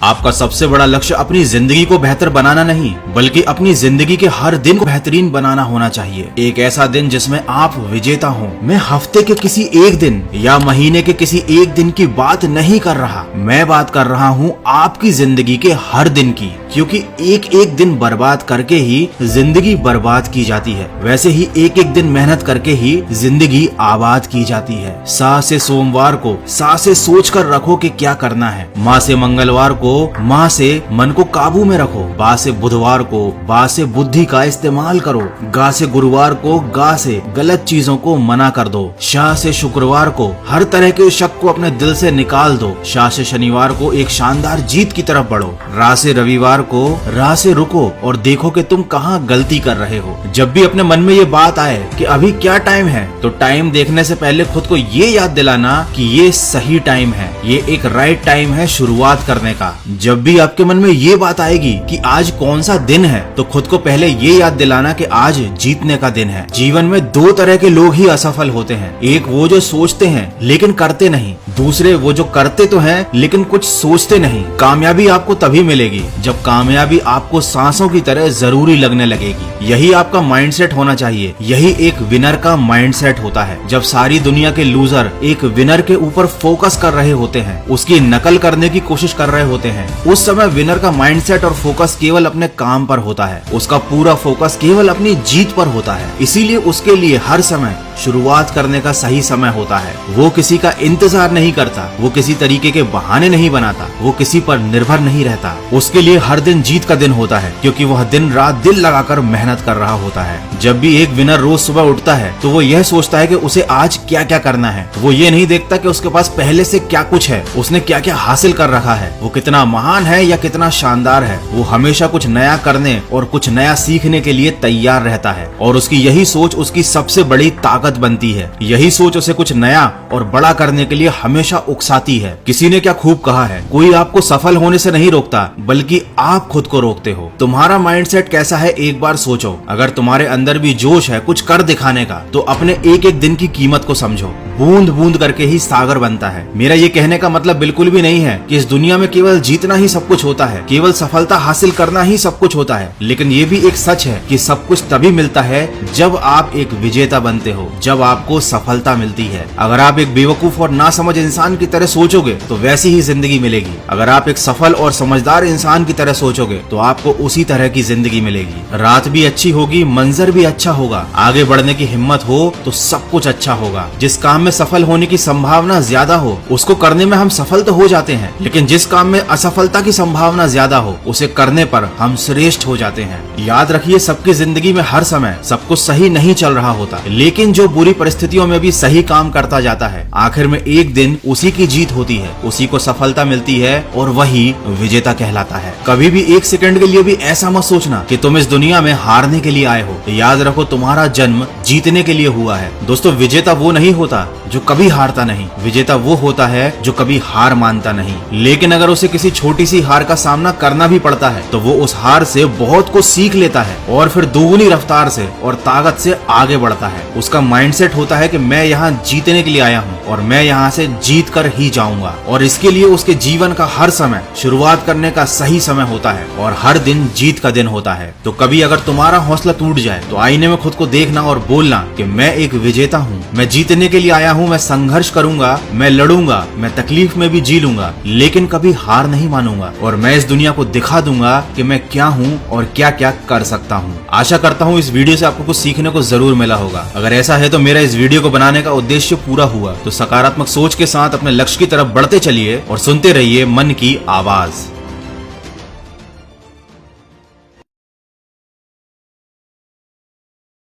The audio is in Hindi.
आपका सबसे बड़ा लक्ष्य अपनी जिंदगी को बेहतर बनाना नहीं, बल्कि अपनी जिंदगी के हर दिन को बेहतरीन बनाना होना चाहिए। एक ऐसा दिन जिसमें आप विजेता हो। मैं हफ्ते के किसी एक दिन या महीने के किसी एक दिन की बात नहीं कर रहा, मैं बात कर रहा हूँ आपकी जिंदगी के हर दिन की, क्योंकि एक एक दिन बर्बाद करके ही जिंदगी बर्बाद की जाती है, वैसे ही एक एक दिन मेहनत करके ही जिंदगी आबाद की जाती है। सा से सोमवार को सा से सोच कर रखो कि क्या करना है, माँ से मंगलवार को माँ से मन को काबू में रखो, बा से बुधवार को बा से बुद्धि का इस्तेमाल करो, गा से गुरुवार को गा से गलत चीजों को मना कर दो, शाह से शुक्रवार को हर तरह के शक को अपने दिल से निकाल दो, शाह से शनिवार को एक शानदार जीत की तरफ बढ़ो, रा से रविवार को राह से रुको और देखो कि तुम कहाँ गलती कर रहे हो। जब भी अपने मन में ये बात आए कि अभी क्या टाइम है, तो टाइम देखने से पहले खुद को ये याद दिलाना कि ये सही टाइम है, ये एक राइट टाइम है शुरुआत करने का। जब भी आपके मन में ये बात आएगी कि आज कौन सा दिन है, तो खुद को पहले ये याद दिलाना कि आज जीतने का दिन है। जीवन में दो तरह के लोग ही असफल होते हैं, एक वो जो सोचते हैं लेकिन करते नहीं, दूसरे वो जो करते तो हैं लेकिन कुछ सोचते नहीं। कामयाबी आपको तभी मिलेगी जब कामयाबी आपको सांसों की तरह जरूरी लगने लगेगी। यही आपका माइंडसेट होना चाहिए, यही एक विनर का माइंडसेट होता है। जब सारी दुनिया के लूजर एक विनर के ऊपर फोकस कर रहे होते हैं, उसकी नकल करने की कोशिश कर रहे होते हैं, उस समय विनर का माइंडसेट और फोकस केवल अपने काम पर होता है, उसका पूरा फोकस केवल अपनी जीत पर होता है। इसीलिए उसके लिए हर समय शुरुआत करने का सही समय होता है। वो किसी का इंतजार नहीं करता, वो किसी तरीके के बहाने नहीं बनाता, वो किसी पर निर्भर नहीं रहता। उसके लिए हर दिन जीत का दिन होता है, क्योंकि वह दिन रात दिल लगाकर मेहनत कर रहा होता है। जब भी एक विनर रोज सुबह उठता है तो वो यह सोचता है कि उसे आज क्या क्या करना है। वो ये नहीं देखता कि उसके पास पहले से क्या कुछ है, उसने क्या क्या हासिल कर रखा है, वो कितना महान है या कितना शानदार है। वो हमेशा कुछ नया करने और कुछ नया सीखने के लिए तैयार रहता है, और उसकी यही सोच उसकी सबसे बड़ी ताकत बनती है। यही सोच उसे कुछ नया और बड़ा करने के लिए हमेशा उकसाती है। किसी ने क्या खूब कहा है, कोई आपको सफल होने से नहीं रोकता, बल्कि आप खुद को रोकते हो। तुम्हारा माइंडसेट कैसा है एक बार सोचो। अगर तुम्हारे अंदर भी जोश है कुछ कर दिखाने का, तो अपने एक एक दिन की कीमत को समझो। बूंद बूंद करके ही सागर बनता है। मेरा ये कहने का मतलब बिल्कुल भी नहीं है कि इस दुनिया में केवल जीतना ही सब कुछ होता है, केवल सफलता हासिल करना ही सब कुछ होता है। लेकिन ये भी एक सच है कि सब कुछ तभी मिलता है जब आप एक विजेता बनते हो, जब आपको सफलता मिलती है। अगर आप एक बेवकूफ और नासमझ इंसान की तरह सोचोगे तो वैसी ही जिंदगी मिलेगी। अगर आप एक सफल और समझदार इंसान की तरह सोचोगे तो आपको उसी तरह की जिंदगी मिलेगी। रात भी अच्छी होगी, मंजर भी अच्छा होगा, आगे बढ़ने की हिम्मत हो तो सब कुछ अच्छा होगा। जिस काम में सफल होने की संभावना ज्यादा हो उसको करने में हम सफल तो हो जाते हैं, लेकिन जिस काम में असफलता की संभावना ज्यादा हो उसे करने पर हम श्रेष्ठ हो जाते हैं। याद रखिए, सबकी जिंदगी में हर समय सब कुछ सही नहीं चल रहा होता, लेकिन जो बुरी परिस्थितियों में भी सही काम करता जाता है, आखिर में एक दिन उसी की जीत होती है, उसी को सफलता मिलती है और वही विजेता कहलाता है। कभी भी एक सेकंड के लिए भी ऐसा मत सोचना कि तुम इस दुनिया में हारने के लिए आए हो। याद रखो, तुम्हारा जन्म जीतने के लिए हुआ है। दोस्तों, विजेता वो नहीं होता जो कभी हारता नहीं, विजेता वो होता है जो कभी हार मानता नहीं। लेकिन अगर उसे किसी छोटी सी हार का सामना करना भी पड़ता है तो वो उस हार से बहुत कुछ सीख लेता है और फिर दोगुनी रफ्तार से और ताकत से आगे बढ़ता है। उसका माइंडसेट होता है कि मैं यहाँ जीतने के लिए आया हूँ और मैं यहाँ से जीत कर ही जाऊंगा, और इसके लिए उसके जीवन का हर समय शुरुआत करने का सही समय होता है और हर दिन जीत का दिन होता है। तो कभी अगर तुम्हारा हौसला टूट जाए तो आईने में खुद को देखना और बोलना कि मैं एक विजेता हूँ, मैं जीतने के लिए आया हूँ, मैं संघर्ष करूंगा, मैं लड़ूंगा, मैं तकलीफ में भी जी लूंगा, लेकिन कभी हार नहीं मानूंगा, और मैं इस दुनिया को दिखा दूंगा कि मैं क्या हूँ और क्या क्या कर सकता हूँ। आशा करता हूँ इस वीडियो से आपको कुछ सीखने को जरूर मिला होगा। अगर ऐसा है तो मेरा इस वीडियो को बनाने का उद्देश्य पूरा हुआ। तो सकारात्मक सोच के साथ अपने लक्ष्य की तरफ बढ़ते चलिए और सुनते रहिए मन की आवाज।